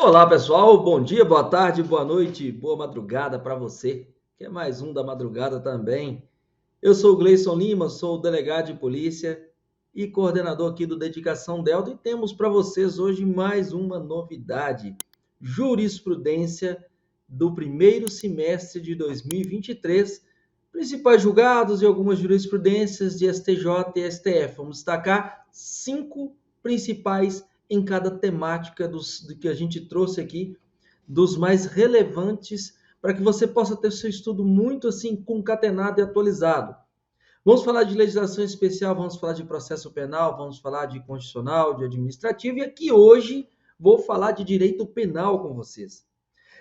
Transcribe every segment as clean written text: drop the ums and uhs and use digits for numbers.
Olá, pessoal. Bom dia, boa tarde, boa noite, boa madrugada para você, que é mais um da madrugada também. Eu sou o Gleison Lima, sou o delegado de polícia e coordenador aqui do Dedicação Delta e temos para vocês hoje mais uma novidade: jurisprudência do primeiro semestre de 2023, principais julgados e algumas jurisprudências de STJ e STF. Vamos destacar 5 principais em cada temática do que a gente trouxe aqui, dos mais relevantes, para que você possa ter seu estudo muito assim concatenado e atualizado. Vamos falar de legislação especial, vamos falar de processo penal, vamos falar de constitucional, de administrativo, e aqui hoje vou falar de direito penal com vocês.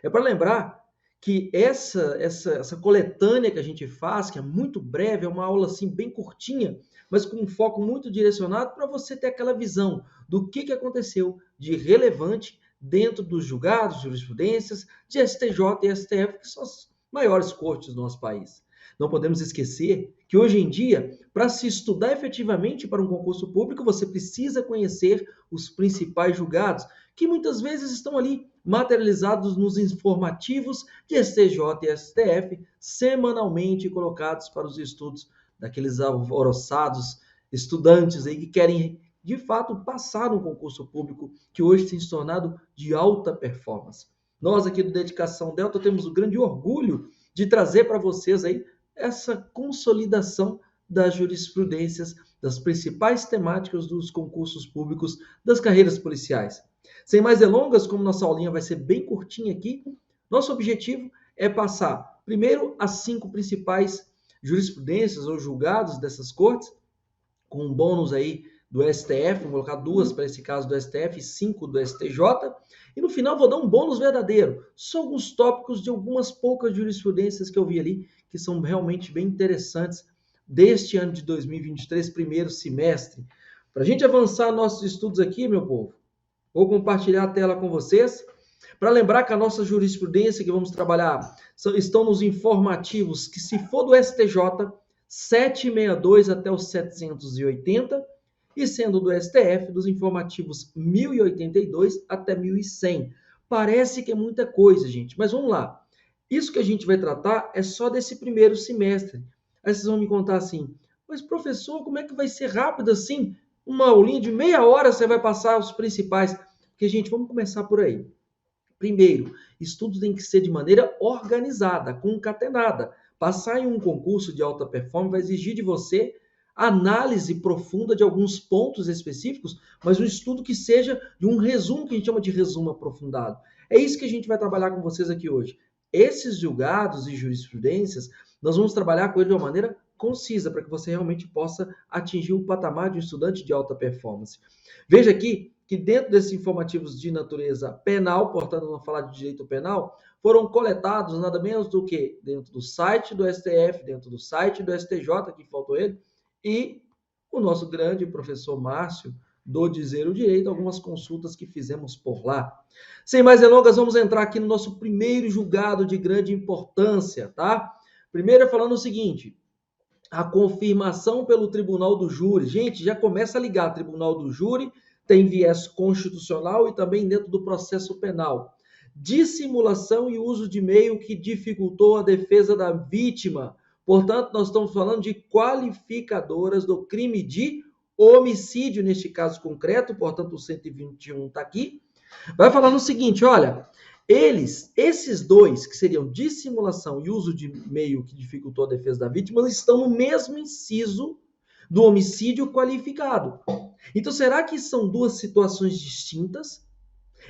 É para lembrar que essa coletânea que a gente faz, que é muito breve, é uma aula assim bem curtinha, mas com um foco muito direcionado para você ter aquela visão do que aconteceu de relevante dentro dos julgados, jurisprudências de STJ e STF, que são as maiores cortes do nosso país. Não podemos esquecer que hoje em dia, para se estudar efetivamente para um concurso público, você precisa conhecer os principais julgados, que muitas vezes estão ali materializados nos informativos de STJ e STF, semanalmente colocados para os estudos daqueles alvoroçados estudantes aí que querem, de fato, passar no concurso público, que hoje tem se tornado de alta performance. Nós aqui do Dedicação Delta temos o grande orgulho de trazer para vocês aí essa consolidação das jurisprudências, das principais temáticas dos concursos públicos, das carreiras policiais. Sem mais delongas, como nossa aulinha vai ser bem curtinha aqui, nosso objetivo é passar, primeiro, as 5 principais jurisprudências ou julgados dessas cortes, com um bônus aí do STF, vou colocar 2 para esse caso do STF e 5 do STJ, e no final vou dar um bônus verdadeiro, só alguns tópicos de algumas poucas jurisprudências que eu vi ali, que são realmente bem interessantes deste ano de 2023, primeiro semestre. Para a gente avançar nossos estudos aqui, meu povo, vou compartilhar a tela com vocês, para lembrar que a nossa jurisprudência que vamos trabalhar estão nos informativos, que se for do STJ, 762 até os 780, e sendo do STF, dos informativos 1082 até 1100. Parece que é muita coisa, gente, mas vamos lá. Isso que a gente vai tratar é só desse primeiro semestre. Aí vocês vão me contar assim, mas professor, como é que vai ser rápido assim? Uma aulinha de meia hora você vai passar os principais. Porque, gente, vamos começar por aí. Primeiro, estudo tem que ser de maneira organizada, concatenada. Passar em um concurso de alta performance vai exigir de você análise profunda de alguns pontos específicos, mas um estudo que seja de um resumo, que a gente chama de resumo aprofundado. É isso que a gente vai trabalhar com vocês aqui hoje. Esses julgados e jurisprudências, nós vamos trabalhar com ele de uma maneira concisa, para que você realmente possa atingir o patamar de um estudante de alta performance. Veja aqui que dentro desses informativos de natureza penal, portanto, vamos falar de direito penal, foram coletados nada menos do que dentro do site do STF, dentro do site do STJ, que faltou ele, e o nosso grande professor Márcio, do Dizer o Direito, algumas consultas que fizemos por lá. Sem mais delongas, vamos entrar aqui no nosso primeiro julgado de grande importância, tá? Primeiro é falando o seguinte, a confirmação pelo Tribunal do Júri. Gente, já começa a ligar, Tribunal do Júri tem viés constitucional e também dentro do processo penal. Dissimulação e uso de meio que dificultou a defesa da vítima. Portanto, nós estamos falando de qualificadoras do crime de homicídio, neste caso concreto, portanto, o 121 está aqui. Vai falar no seguinte, olha, esses dois, que seriam dissimulação e uso de meio que dificultou a defesa da vítima, estão no mesmo inciso do homicídio qualificado. Então, será que são duas situações distintas?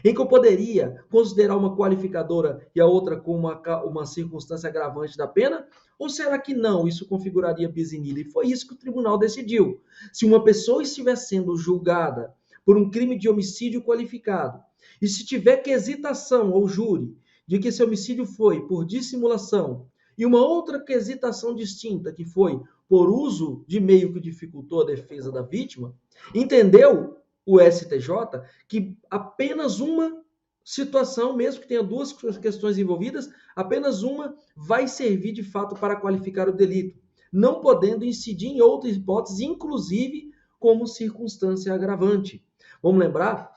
Em que eu poderia considerar uma qualificadora e a outra como uma circunstância agravante da pena? Ou será que não? Isso configuraria bis in idem? E foi isso que o tribunal decidiu. Se uma pessoa estiver sendo julgada por um crime de homicídio qualificado, e se tiver quesitação ao júri de que esse homicídio foi por dissimulação, e uma outra quesitação distinta, que foi por uso de meio que dificultou a defesa da vítima, entendeu o STJ que apenas uma situação, mesmo que tenha duas questões envolvidas, apenas uma vai servir de fato para qualificar o delito, não podendo incidir em outras hipóteses, inclusive como circunstância agravante. Vamos lembrar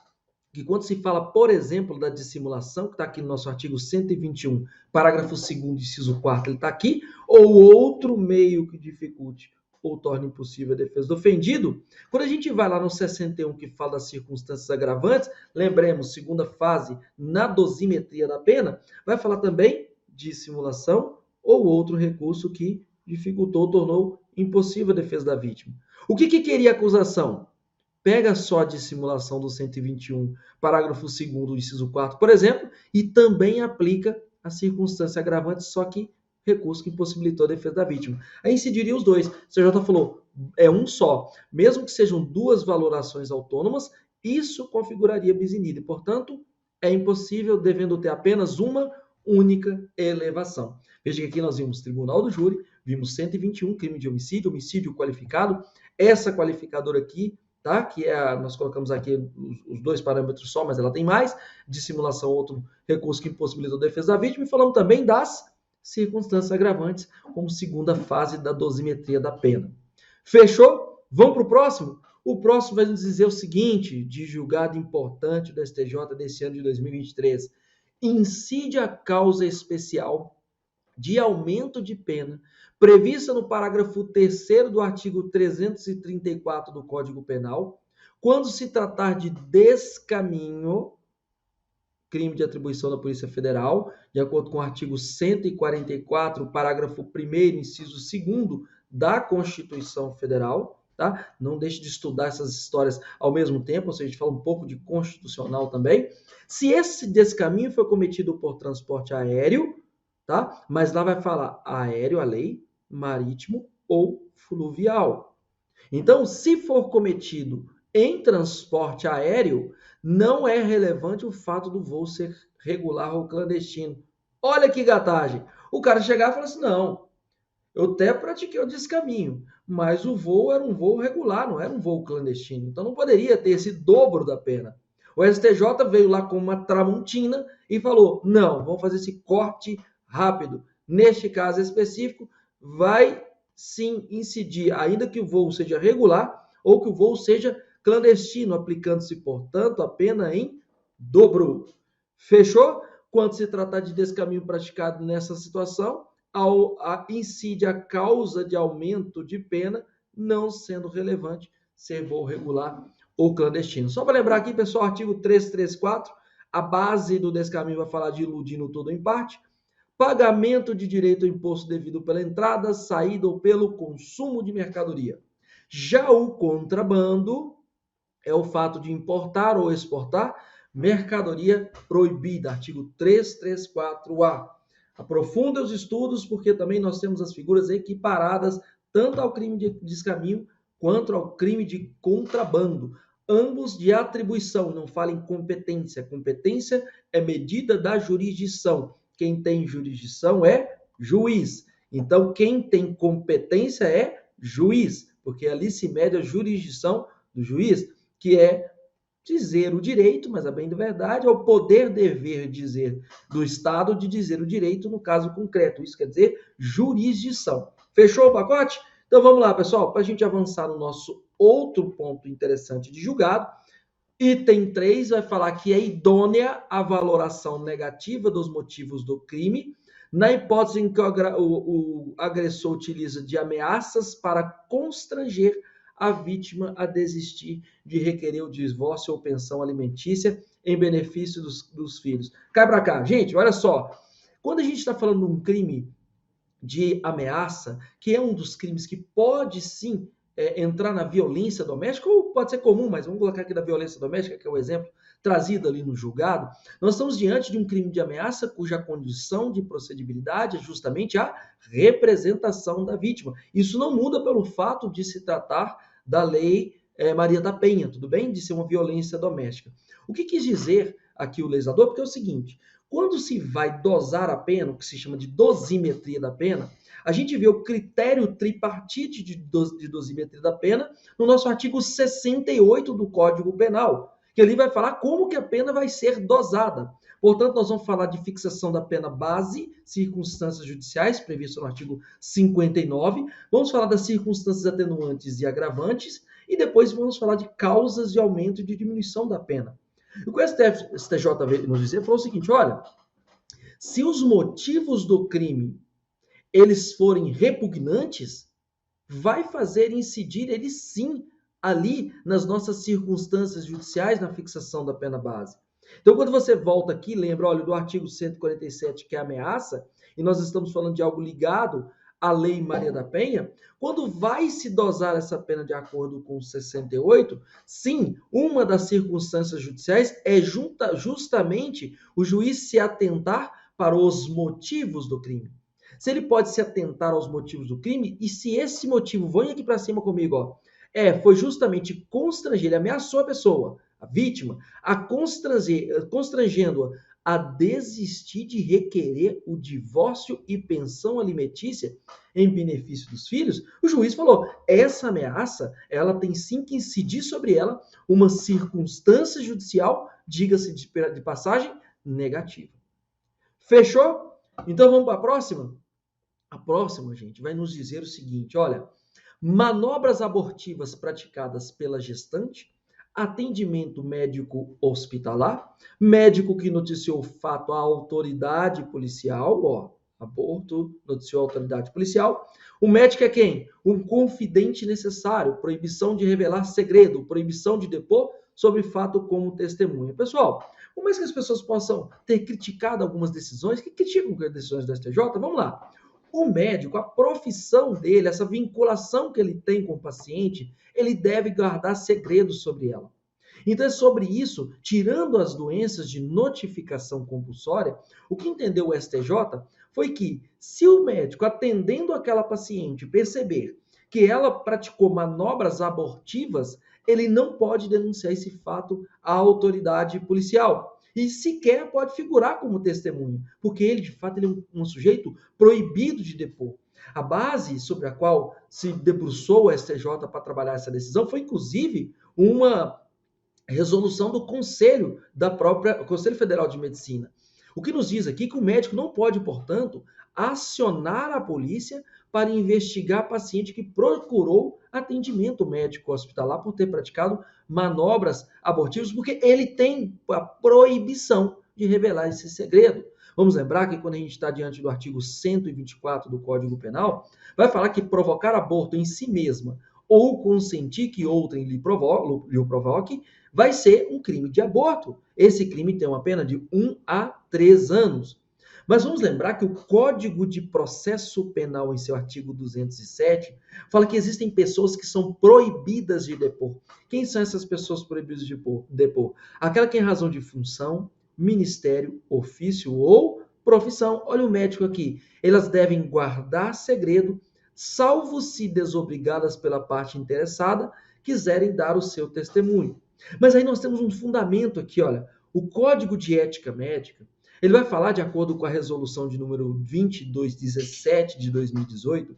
que quando se fala, por exemplo, da dissimulação, que está aqui no nosso artigo 121, parágrafo 2º, inciso 4º, ele está aqui, ou outro meio que dificulte ou torne impossível a defesa do ofendido, quando a gente vai lá no 61, que fala das circunstâncias agravantes, lembremos, segunda fase, na dosimetria da pena, vai falar também de simulação ou outro recurso que dificultou ou tornou impossível a defesa da vítima. O que queria a acusação? Pega só a dissimulação do 121, parágrafo 2º, inciso 4º, por exemplo, e também aplica a circunstância agravante, só que recurso que impossibilitou a defesa da vítima. Aí incidiria os dois. O CJ falou, é um só. Mesmo que sejam duas valorações autônomas, isso configuraria bis in idem. Portanto, é impossível, devendo ter apenas uma única elevação. Veja que aqui nós vimos tribunal do júri, vimos 121, crime de homicídio, homicídio qualificado. Essa qualificadora aqui, tá? Que é nós colocamos aqui os dois parâmetros só, mas ela tem mais. Dissimulação, outro recurso que impossibilitou a defesa da vítima. E falamos também das circunstâncias agravantes, como segunda fase da dosimetria da pena. Fechou? Vamos para o próximo? O próximo vai nos dizer o seguinte, de julgado importante do STJ desse ano de 2023. Incide a causa especial de aumento de pena prevista no parágrafo 3º do artigo 334 do Código Penal, quando se tratar de descaminho, crime de atribuição da Polícia Federal, de acordo com o artigo 144, parágrafo 1º, inciso 2º da Constituição Federal, tá? Não deixe de estudar essas histórias ao mesmo tempo, ou seja, a gente fala um pouco de constitucional também. Se esse descaminho foi cometido por transporte aéreo, tá? Mas lá vai falar aéreo, a lei, marítimo ou fluvial. Então, se for cometido em transporte aéreo, não é relevante o fato do voo ser regular ou clandestino. Olha que gatagem. O cara chegar e falar assim, não, eu até pratiquei o descaminho, mas o voo era um voo regular, não era um voo clandestino. Então não poderia ter esse dobro da pena. O STJ veio lá com uma tramontina e falou, não, vamos fazer esse corte rápido. Neste caso específico, vai sim incidir, ainda que o voo seja regular ou que o voo seja clandestino, aplicando-se, portanto, a pena em dobro. Fechou? Quando se tratar de descaminho praticado nessa situação, incide a causa de aumento de pena, não sendo relevante ser voo regular ou clandestino. Só para lembrar aqui, pessoal, artigo 334, a base do descaminho vai falar de iludindo todo em parte, pagamento de direito ao imposto devido pela entrada, saída ou pelo consumo de mercadoria. Já o contrabando é o fato de importar ou exportar mercadoria proibida, artigo 334-A. Aprofunda os estudos, porque também nós temos as figuras equiparadas tanto ao crime de descaminho quanto ao crime de contrabando. Ambos de atribuição, não fala em competência. Competência é medida da jurisdição. Quem tem jurisdição é juiz. Então, quem tem competência é juiz, porque ali se mede a jurisdição do juiz, que é dizer o direito, mas a bem da verdade, é o poder dever dizer do Estado de dizer o direito no caso concreto. Isso quer dizer jurisdição. Fechou o pacote? Então vamos lá, pessoal, para a gente avançar no nosso outro ponto interessante de julgado. Item 3 vai falar que é idônea a valoração negativa dos motivos do crime, na hipótese em que o agressor utiliza de ameaças para constranger a vítima a desistir de requerer o divórcio ou pensão alimentícia em benefício dos filhos. Cai para cá. Gente, olha só. Quando a gente está falando de um crime de ameaça, que é um dos crimes que pode sim entrar na violência doméstica, ou pode ser comum, mas vamos colocar aqui da violência doméstica, que é o exemplo trazido ali no julgado, nós estamos diante de um crime de ameaça cuja condição de procedibilidade é justamente a representação da vítima. Isso não muda pelo fato de se tratar da lei Maria da Penha, tudo bem? De ser uma violência doméstica. O que quis dizer aqui o legislador? Porque é o seguinte, quando se vai dosar a pena, o que se chama de dosimetria da pena, a gente vê o critério tripartite de dosimetria da pena no nosso artigo 68 do Código Penal, que ali vai falar como que a pena vai ser dosada. Portanto, nós vamos falar de fixação da pena base, circunstâncias judiciais, previsto no artigo 59, vamos falar das circunstâncias atenuantes e agravantes, e depois vamos falar de causas de aumento e de diminuição da pena. E o que o STJ veio nos dizer foi o seguinte, olha, se os motivos do crime eles forem repugnantes, vai fazer incidir ele sim ali nas nossas circunstâncias judiciais na fixação da pena base. Então, quando você volta aqui, lembra, olha, do artigo 147, que é a ameaça, e nós estamos falando de algo ligado à Lei Maria da Penha, quando vai se dosar essa pena de acordo com o 68, sim, uma das circunstâncias judiciais é justamente o juiz se atentar para os motivos do crime. Se ele pode se atentar aos motivos do crime, e se esse motivo, vem aqui para cima comigo, ó, foi justamente constranger, ele ameaçou a pessoa, a vítima, a constrangendo-a a desistir de requerer o divórcio e pensão alimentícia em benefício dos filhos, o juiz falou, essa ameaça, ela tem sim que incidir sobre ela uma circunstância judicial, diga-se de passagem, negativa. Fechou? Então vamos para a próxima? A próxima, gente, vai nos dizer o seguinte, olha, manobras abortivas praticadas pela gestante, atendimento médico hospitalar, médico que noticiou o fato à autoridade policial, ó, aborto, noticiou a autoridade policial. O médico é quem? Um confidente necessário, proibição de revelar segredo, proibição de depor sobre fato como testemunha. Pessoal, por mais que as pessoas possam ter criticado algumas decisões, que criticam as decisões do STJ, vamos lá. O médico, a profissão dele, essa vinculação que ele tem com o paciente, ele deve guardar segredos sobre ela. Então, é sobre isso, tirando as doenças de notificação compulsória, o que entendeu o STJ foi que, se o médico, atendendo aquela paciente, perceber que ela praticou manobras abortivas, ele não pode denunciar esse fato à autoridade policial. E sequer pode figurar como testemunha, porque ele, de fato, ele é um sujeito proibido de depor. A base sobre a qual se debruçou o STJ para trabalhar essa decisão foi, inclusive, uma resolução do Conselho Federal de Medicina. O que nos diz aqui que o médico não pode, portanto, acionar a polícia para investigar paciente que procurou atendimento médico hospitalar por ter praticado manobras abortivas, porque ele tem a proibição de revelar esse segredo. Vamos lembrar que quando a gente está diante do artigo 124 do Código Penal, vai falar que provocar aborto em si mesma ou consentir que outrem lhe o provoque, vai ser um crime de aborto. Esse crime tem uma pena de 1 a 3 anos. Mas vamos lembrar que o Código de Processo Penal, em seu artigo 207, fala que existem pessoas que são proibidas de depor. Quem são essas pessoas proibidas de depor? Aquela que em razão de função, ministério, ofício ou profissão. Olha o médico aqui. Elas devem guardar segredo, salvo se desobrigadas pela parte interessada, quiserem dar o seu testemunho. Mas aí nós temos um fundamento aqui, olha, o Código de Ética Médica, ele vai falar, de acordo com a resolução de número 2217 de 2018,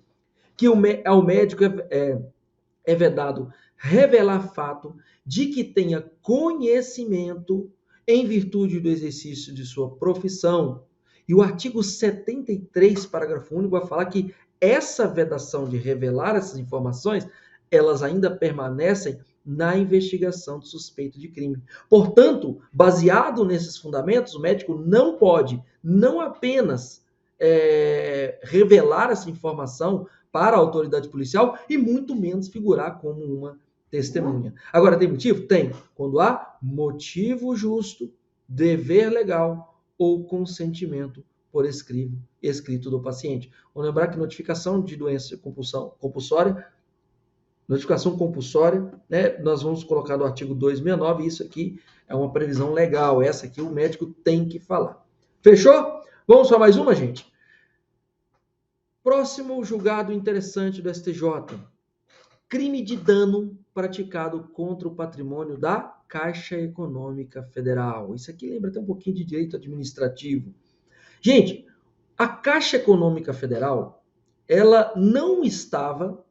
que ao médico é vedado revelar fato de que tenha conhecimento em virtude do exercício de sua profissão. E o artigo 73, parágrafo único, vai falar que essa vedação de revelar essas informações, elas ainda permanecem na investigação do suspeito de crime. Portanto, baseado nesses fundamentos, o médico não pode, não apenas revelar essa informação para a autoridade policial e muito menos figurar como uma testemunha. Agora, tem motivo? Tem. Quando há motivo justo, dever legal ou consentimento por escrito do paciente. Vamos lembrar que notificação de doença compulsória, né, nós vamos colocar no artigo 269, e isso aqui é uma previsão legal, essa aqui o médico tem que falar. Fechou? Vamos para mais uma, gente? Próximo julgado interessante do STJ. Crime de dano praticado contra o patrimônio da Caixa Econômica Federal. Isso aqui lembra até um pouquinho de direito administrativo. Gente, a Caixa Econômica Federal, ela não estava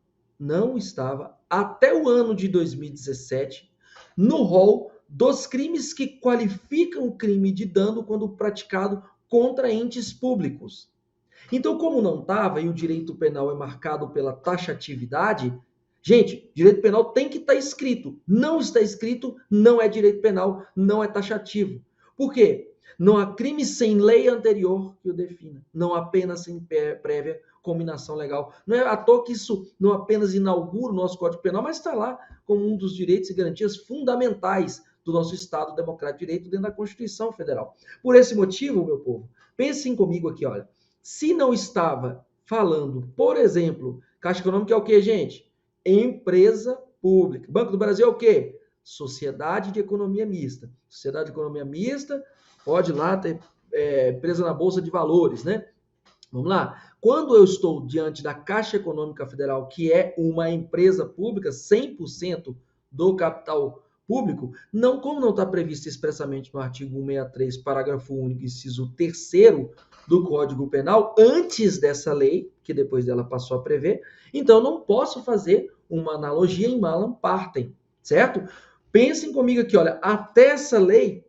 até o ano de 2017 no rol dos crimes que qualificam o crime de dano quando praticado contra entes públicos. Então, como não estava e o direito penal é marcado pela taxatividade, Gente, direito penal tem que estar escrito. Não está escrito, não é direito penal, não é taxativo. Por quê? Não há crime sem lei anterior que o defina. Não há pena sem prévia combinação legal. Não é à toa que isso não apenas inaugura o nosso Código Penal, mas está lá como um dos direitos e garantias fundamentais do nosso Estado Democrático de Direito dentro da Constituição Federal. Por esse motivo, meu povo, pensem comigo aqui, olha. Se não estava falando, por exemplo, Caixa Econômica é o quê, gente? Empresa pública. Banco do Brasil é o quê? Sociedade de Economia Mista. Sociedade de Economia Mista pode lá ter empresa na Bolsa de Valores, né? Vamos lá. Quando eu estou diante da Caixa Econômica Federal, que é uma empresa pública, 100% do capital público, não, como não está previsto expressamente no artigo 163, parágrafo único, inciso 3º do Código Penal, antes dessa lei, que depois dela passou a prever, então eu não posso fazer uma analogia em malam partem, certo? Pensem comigo aqui, olha, até essa lei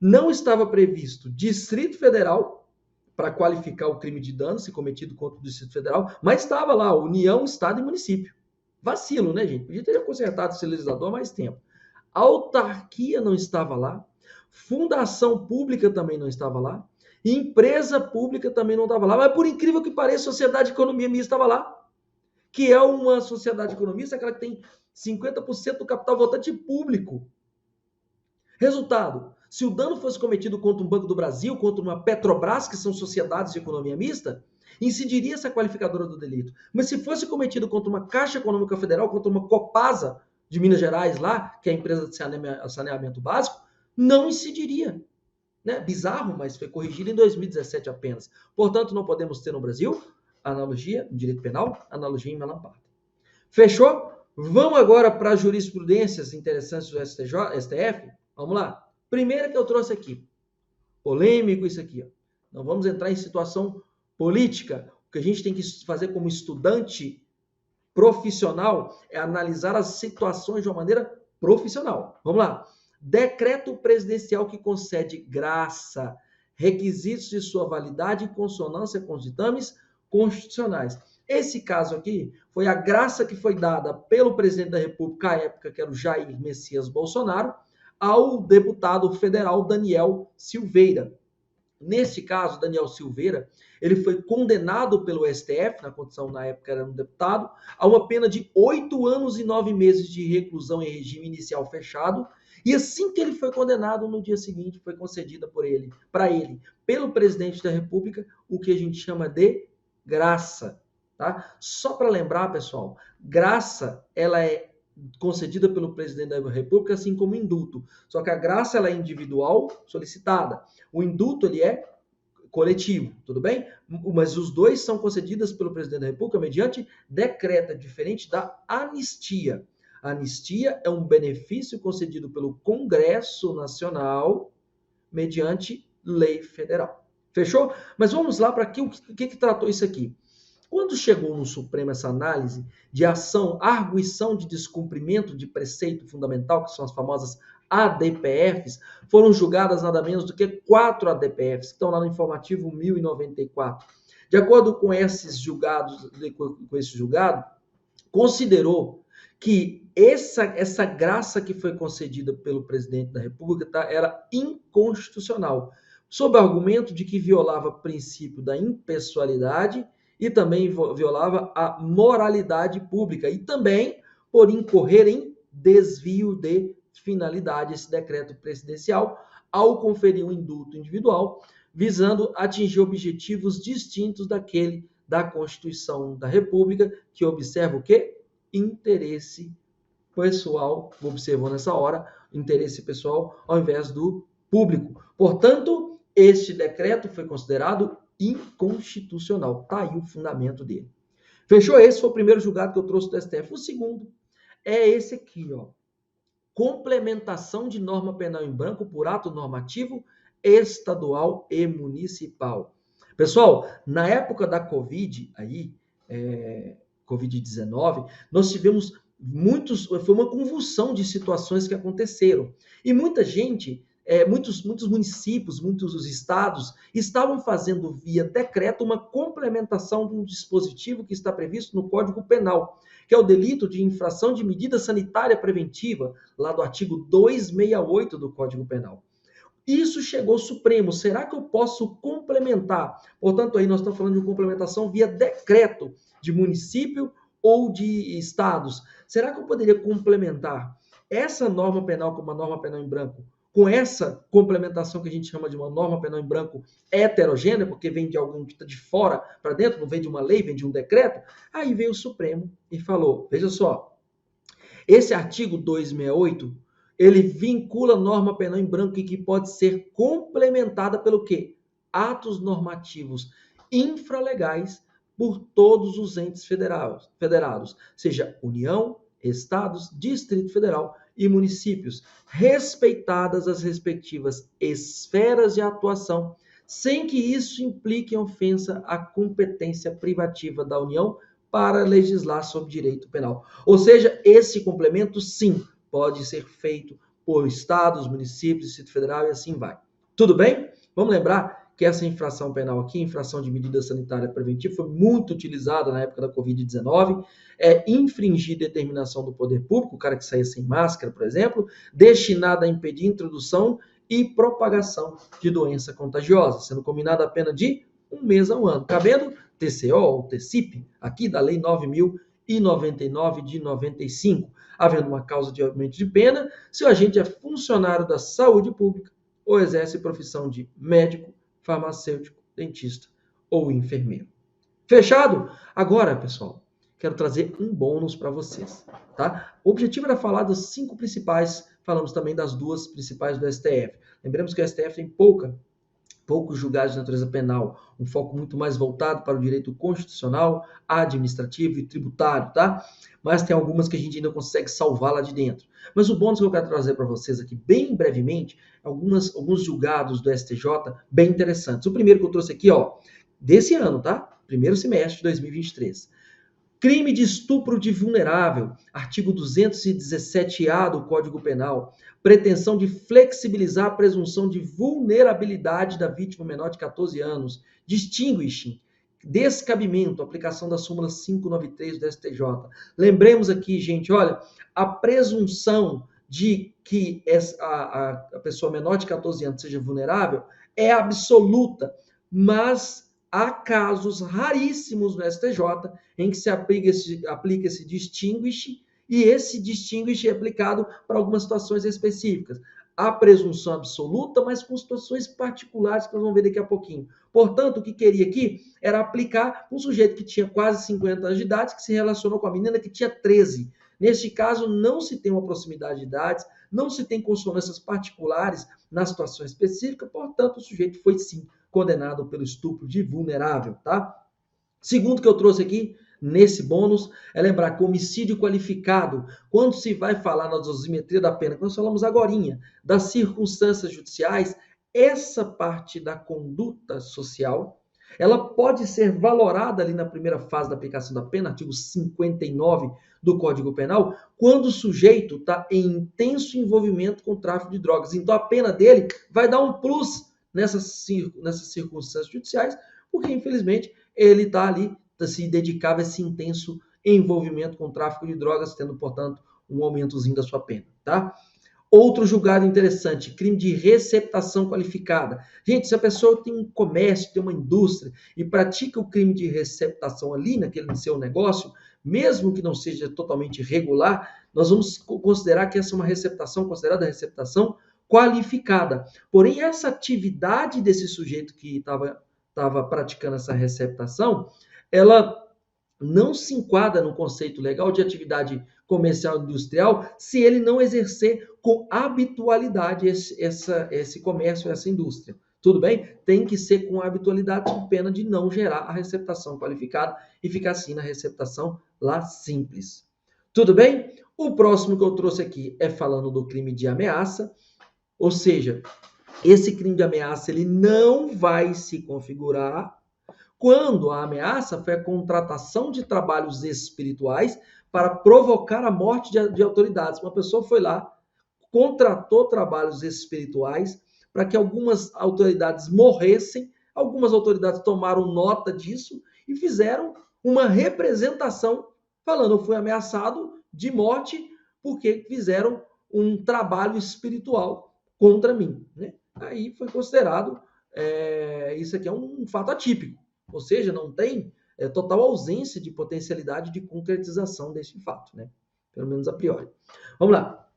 não estava previsto Distrito Federal para qualificar o crime de dano se cometido contra o Distrito Federal, mas estava lá União, Estado e Município. Vacilo, né, gente? Podia ter consertado esse legislador há mais tempo. Autarquia não estava lá, fundação pública também não estava lá, empresa pública também não estava lá, mas por incrível que pareça, Sociedade de Economia Mista estava lá, que é uma sociedade de economia, aquela que tem 50% do capital votante público. Resultado, se o dano fosse cometido contra um Banco do Brasil, contra uma Petrobras, que são sociedades de economia mista, incidiria essa qualificadora do delito. Mas se fosse cometido contra uma Caixa Econômica Federal, contra uma Copasa de Minas Gerais lá, que é a empresa de saneamento básico, não incidiria. Né? Bizarro, mas foi corrigido em 2017 apenas. Portanto, não podemos ter no Brasil analogia em direito penal, analogia em malam-partem. Fechou? Vamos agora para as jurisprudências interessantes do STF? Vamos lá. Primeira que eu trouxe aqui. Polêmico isso aqui. Ó. Não vamos entrar em situação política. O que a gente tem que fazer como estudante profissional é analisar as situações de uma maneira profissional. Vamos lá. Decreto presidencial que concede graça, requisitos de sua validade e consonância com os ditames constitucionais. Esse caso aqui foi a graça que foi dada pelo presidente da República à época, que era o Jair Messias Bolsonaro, ao deputado federal Daniel Silveira. Nesse caso, Daniel Silveira, ele foi condenado pelo STF, na condição na época era um deputado, a uma pena de 8 anos e 9 meses de reclusão em regime inicial fechado. E assim que ele foi condenado, no dia seguinte foi concedida para ele, pelo presidente da República, o que a gente chama de graça. Tá? Só para lembrar, pessoal, graça ela é concedida pelo presidente da República, assim como indulto. Só que a graça ela é individual, solicitada. O indulto ele é coletivo, tudo bem? Mas os dois são concedidos pelo presidente da República mediante decreto, diferente da anistia. A anistia é um benefício concedido pelo Congresso Nacional mediante lei federal. Fechou? Mas vamos lá para o que tratou isso aqui. Quando chegou no Supremo essa análise de ação, arguição de descumprimento de preceito fundamental, que são as famosas ADPFs, foram julgadas nada menos do que 4 ADPFs, que estão lá no informativo 1094. De acordo com esses julgados, considerou que essa graça que foi concedida pelo presidente da República era inconstitucional, sob o argumento de que violava o princípio da impessoalidade e também violava a moralidade pública e também por incorrer em desvio de finalidade esse decreto presidencial ao conferir um indulto individual visando atingir objetivos distintos daquele da Constituição da República, que observa o quê? Interesse pessoal, observou nessa hora, interesse pessoal ao invés do público. Portanto, este decreto foi considerado inconstitucional. Está aí o fundamento dele. Fechou? Esse foi o primeiro julgado que eu trouxe do STF. O segundo é esse aqui, ó. Complementação de norma penal em branco por ato normativo estadual e municipal. Pessoal, na época da Covid, Covid-19, nós tivemos foi uma convulsão de situações que aconteceram. E muita gente muitos municípios, muitos estados estavam fazendo via decreto uma complementação de um dispositivo que está previsto no Código Penal, que é o delito de infração de medida sanitária preventiva, lá do artigo 268 do Código Penal. Isso chegou ao Supremo. Será que eu posso complementar? Portanto, aí nós estamos falando de complementação via decreto de município ou de estados. Será que eu poderia complementar essa norma penal como uma norma penal em branco com essa complementação que a gente chama de uma norma penal em branco heterogênea, porque vem de algum que está de fora para dentro, não vem de uma lei, vem de um decreto? Aí veio o Supremo e falou, veja só, esse artigo 268, ele vincula norma penal em branco e que pode ser complementada pelo quê? Atos normativos infralegais por todos os entes federados, seja União, Estados, Distrito Federal e municípios, respeitadas as respectivas esferas de atuação, sem que isso implique ofensa à competência privativa da União para legislar sobre direito penal. Ou seja, esse complemento, sim, pode ser feito por estados, municípios, Distrito Federal e assim vai. Tudo bem? Vamos lembrar que essa infração penal aqui, infração de medida sanitária preventiva, foi muito utilizada na época da Covid-19, infringir determinação do poder público, o cara que saía sem máscara, por exemplo, destinada a impedir introdução e propagação de doença contagiosa, sendo combinada a pena de 1 mês a 1 ano, cabendo TCO ou TCIP, aqui da Lei 9.099 de 95, havendo uma causa de aumento de pena se o agente é funcionário da saúde pública ou exerce profissão de médico, farmacêutico, dentista ou enfermeiro. Fechado? Agora, pessoal, quero trazer um bônus para vocês, tá? O objetivo era falar dos 5 principais, falamos também das 2 principais do STF. Lembremos que o STF tem poucos julgados de natureza penal, um foco muito mais voltado para o direito constitucional, administrativo e tributário, tá? Mas tem algumas que a gente ainda consegue salvar lá de dentro. Mas o bônus que eu quero trazer para vocês aqui, bem brevemente, alguns julgados do STJ bem interessantes. O primeiro que eu trouxe aqui, ó, desse ano, tá? Primeiro semestre de 2023. Crime de estupro de vulnerável, artigo 217-A do Código Penal. Pretensão de flexibilizar a presunção de vulnerabilidade da vítima menor de 14 anos. Distinguishing. Descabimento, aplicação da súmula 593 do STJ. Lembremos aqui, gente, olha, a presunção de que a pessoa menor de 14 anos seja vulnerável é absoluta, mas há casos raríssimos no STJ em que se aplica esse distinguish, e esse distinguish é aplicado para algumas situações específicas. Há presunção absoluta, mas com situações particulares que nós vamos ver daqui a pouquinho. Portanto, o que queria aqui era aplicar um sujeito que tinha quase 50 anos de idade, que se relacionou com a menina que tinha 13. Neste caso, não se tem uma proximidade de idades, não se tem consonâncias particulares na situação específica, portanto, o sujeito foi sim condenado pelo estupro de vulnerável, tá? Segundo que eu trouxe aqui, nesse bônus, é lembrar que homicídio qualificado, quando se vai falar na dosimetria da pena, que nós falamos agorinha, das circunstâncias judiciais, essa parte da conduta social, ela pode ser valorada ali na primeira fase da aplicação da pena, artigo 59 do Código Penal, quando o sujeito está em intenso envolvimento com o tráfico de drogas. Então, a pena dele vai dar um plus nessas circunstâncias judiciais, porque, infelizmente, ele está ali, se dedicava a esse intenso envolvimento com o tráfico de drogas, tendo, portanto, um aumentozinho da sua pena, tá? Outro julgado interessante, crime de receptação qualificada. Gente, se a pessoa tem um comércio, tem uma indústria e pratica o crime de receptação ali naquele seu negócio, mesmo que não seja totalmente irregular, nós vamos considerar que essa é uma receptação, considerada receptação qualificada. Porém, essa atividade desse sujeito que estava praticando essa receptação, ela não se enquadra no conceito legal de atividade comercial e industrial se ele não exercer com habitualidade esse comércio, essa indústria. Tudo bem? Tem que ser com habitualidade, com pena de não gerar a receptação qualificada e ficar assim na receptação lá simples. Tudo bem? O próximo que eu trouxe aqui é falando do crime de ameaça, ou seja, esse crime de ameaça ele não vai se configurar quando a ameaça foi a contratação de trabalhos espirituais para provocar a morte de autoridades. Uma pessoa foi lá, contratou trabalhos espirituais para que algumas autoridades morressem, algumas autoridades tomaram nota disso e fizeram uma representação falando: eu fui ameaçado de morte porque fizeram um trabalho espiritual contra mim, né? Aí foi considerado, isso aqui é um fato atípico, ou seja, não tem total ausência de potencialidade de concretização desse fato, né? Pelo menos a priori. Vamos lá.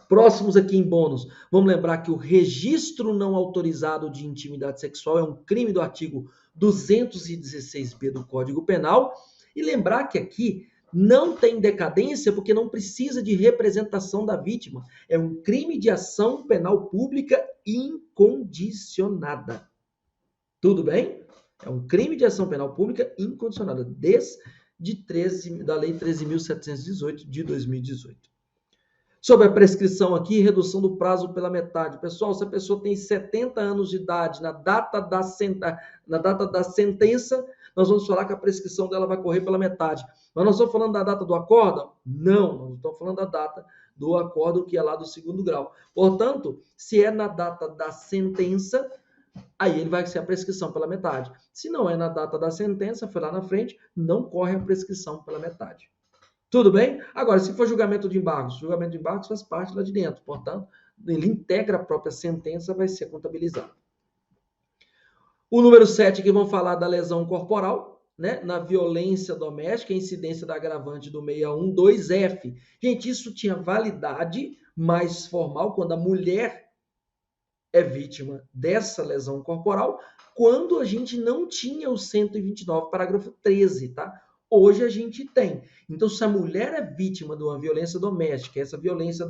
Próximos aqui em bônus. Vamos lembrar que o registro não autorizado de intimidade sexual é um crime do artigo 216b do Código Penal. E lembrar que aqui não tem decadência porque não precisa de representação da vítima. É um crime de ação penal pública incondicionada. Tudo bem? É um crime de ação penal pública incondicionada, da Lei 13.718 de 2018. Sobre a prescrição aqui, redução do prazo pela metade. Pessoal, se a pessoa tem 70 anos de idade na data da sentença, nós vamos falar que a prescrição dela vai correr pela metade. Mas nós estamos falando da data do acórdão? Não, nós estamos falando da data do acórdão, que é lá do 2º grau. Portanto, se é na data da sentença, aí ele vai ser a prescrição pela metade. Se não é na data da sentença, foi lá na frente, não corre a prescrição pela metade. Tudo bem? Agora, se for julgamento de embargos faz parte lá de dentro. Portanto, ele integra a própria sentença, vai ser contabilizado. O número 7, que vamos falar da lesão corporal, né? Na violência doméstica, a incidência da agravante do 612F. Gente, isso tinha validade mais formal quando a mulher é vítima dessa lesão corporal, quando a gente não tinha o 129, parágrafo 13, tá? Hoje a gente tem. Então, se a mulher é vítima de uma violência doméstica, essa violência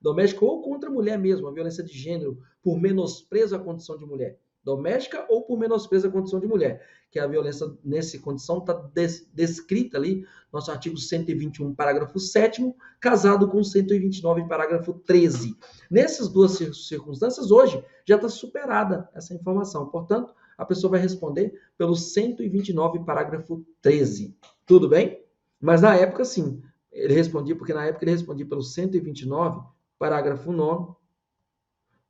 doméstica ou contra a mulher mesmo, a violência de gênero, por menosprezo à condição de mulher, doméstica ou por menosprezo à condição de mulher, que a violência nessa condição está descrita ali, nosso artigo 121, parágrafo 7º, casado com 129, parágrafo 13. Nessas duas circunstâncias, hoje, já está superada essa informação. Portanto, a pessoa vai responder pelo 129, parágrafo 13. Tudo bem? Mas na época, sim, ele respondia, porque na época ele respondia pelo 129, parágrafo 9º.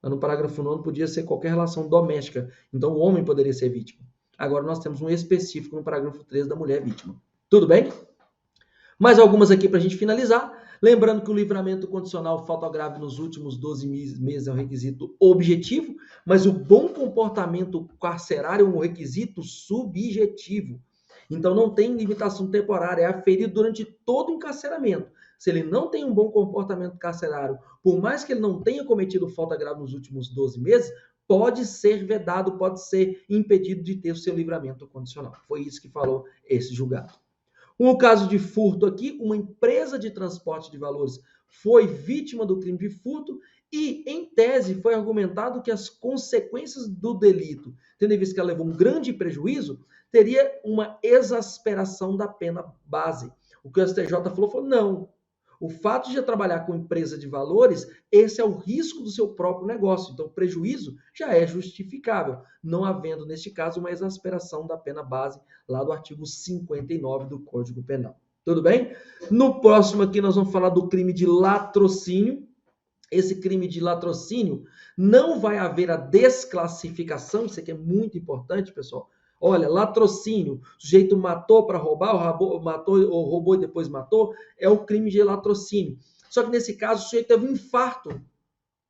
No parágrafo 9º podia ser qualquer relação doméstica. Então, o homem poderia ser vítima. Agora, nós temos um específico no parágrafo 13 da mulher vítima. Tudo bem? Mais algumas aqui para a gente finalizar. Lembrando que o livramento condicional falta grave nos últimos 12 meses é um requisito objetivo, mas o bom comportamento carcerário é um requisito subjetivo. Então, não tem limitação temporária, é aferido durante todo o encarceramento. Se ele não tem um bom comportamento carcerário, por mais que ele não tenha cometido falta grave nos últimos 12 meses, pode ser vedado, pode ser impedido de ter o seu livramento condicional. Foi isso que falou esse julgado. No caso de furto aqui, uma empresa de transporte de valores foi vítima do crime de furto e, em tese, foi argumentado que as consequências do delito, tendo em vista que ela levou um grande prejuízo, teria uma exasperação da pena base. O que o STJ falou, não. O fato de trabalhar com empresa de valores, esse é o risco do seu próprio negócio. Então, o prejuízo já é justificável, não havendo, neste caso, uma exasperação da pena base lá do artigo 59 do Código Penal. Tudo bem? No próximo aqui nós vamos falar do crime de latrocínio. Esse crime de latrocínio não vai haver a desclassificação, isso aqui é muito importante, pessoal. Olha, latrocínio, o sujeito matou para roubar, roubou e depois matou, é o crime de latrocínio. Só que nesse caso o sujeito teve um infarto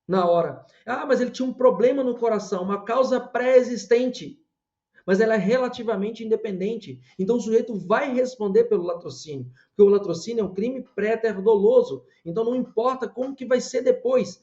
na hora. Ah, mas ele tinha um problema no coração, uma causa pré-existente, mas ela é relativamente independente. Então o sujeito vai responder pelo latrocínio, porque o latrocínio é um crime pré-doloso. Então não importa como que vai ser depois.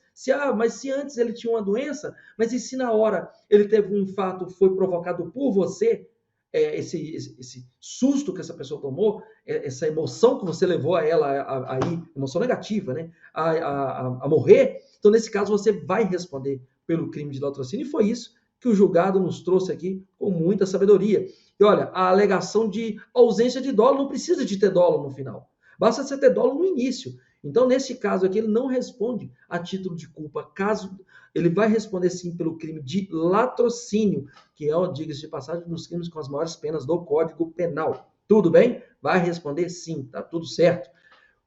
Mas se antes ele tinha uma doença, mas e se na hora ele teve um infarto, foi provocado por você, esse susto que essa pessoa tomou, essa emoção que você levou a ela aí, emoção negativa, né, a morrer, então nesse caso você vai responder pelo crime de latrocínio, e foi isso que o julgado nos trouxe aqui com muita sabedoria. E olha, a alegação de ausência de dolo não precisa de ter dolo no final. Basta você ter dolo no início. Então, nesse caso aqui, ele não responde a título de culpa. Caso ele vai responder sim pelo crime de latrocínio, que é, diga-se de passagem, um dos crimes com as maiores penas do Código Penal. Tudo bem? Vai responder sim, tá tudo certo.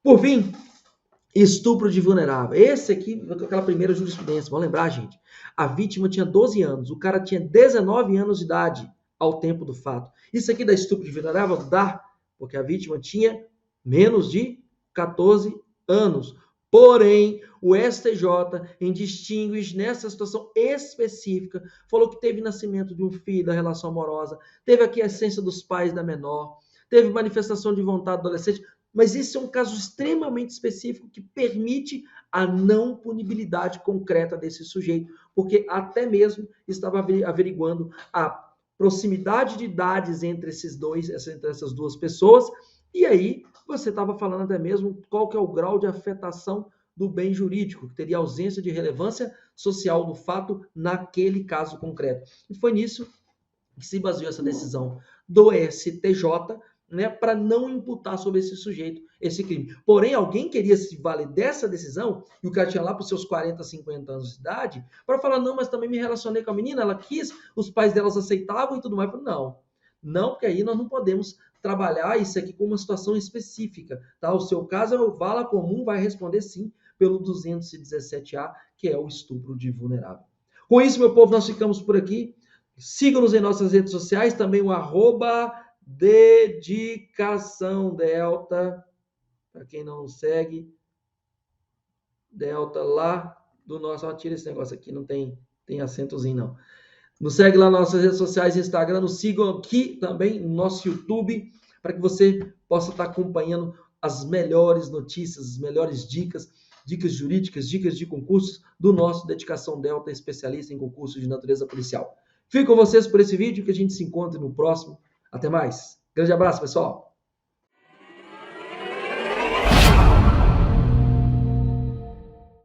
Por fim, Estupro de vulnerável. Esse aqui, aquela primeira jurisprudência. Vamos lembrar, gente. A vítima tinha 12 anos, o cara tinha 19 anos de idade ao tempo do fato. Isso aqui dá estupro de vulnerável? Dá, porque a vítima tinha menos de 14 anos. Porém, o STJ, em distinguir nessa situação específica, falou que teve nascimento de um filho da relação amorosa, teve aqui a essência dos pais da menor, teve manifestação de vontade do adolescente, mas isso é um caso extremamente específico que permite a não punibilidade concreta desse sujeito, porque até mesmo estava averiguando a proximidade de idades entre essas duas pessoas, e aí você estava falando até mesmo qual que é o grau de afetação do bem jurídico, que teria ausência de relevância social do fato naquele caso concreto. E foi nisso que se baseou essa decisão do STJ, né, para não imputar sobre esse sujeito esse crime. Porém, alguém queria se valer dessa decisão, e o cara tinha lá para os seus 40, 50 anos de idade, para falar, não, mas também me relacionei com a menina, ela quis, os pais delas aceitavam e tudo mais. Não, não, porque aí nós não podemos trabalhar isso aqui como uma situação específica. Tá? O seu caso é o vala comum, vai responder sim pelo 217A, que é o estupro de vulnerável. Com isso, meu povo, nós ficamos por aqui. Sigam-nos em nossas redes sociais, também o @dedicação delta, para quem não segue, delta lá do nosso, tira esse negócio aqui, não tem acentozinho não. Nos segue lá nas nossas redes sociais, Instagram, nos sigam aqui também no nosso YouTube, para que você possa estar acompanhando as melhores notícias, as melhores dicas jurídicas, dicas de concursos do nosso Dedicação Delta, especialista em concursos de natureza policial. Fico com vocês por esse vídeo, que a gente se encontre no próximo. Até mais. Grande abraço, pessoal.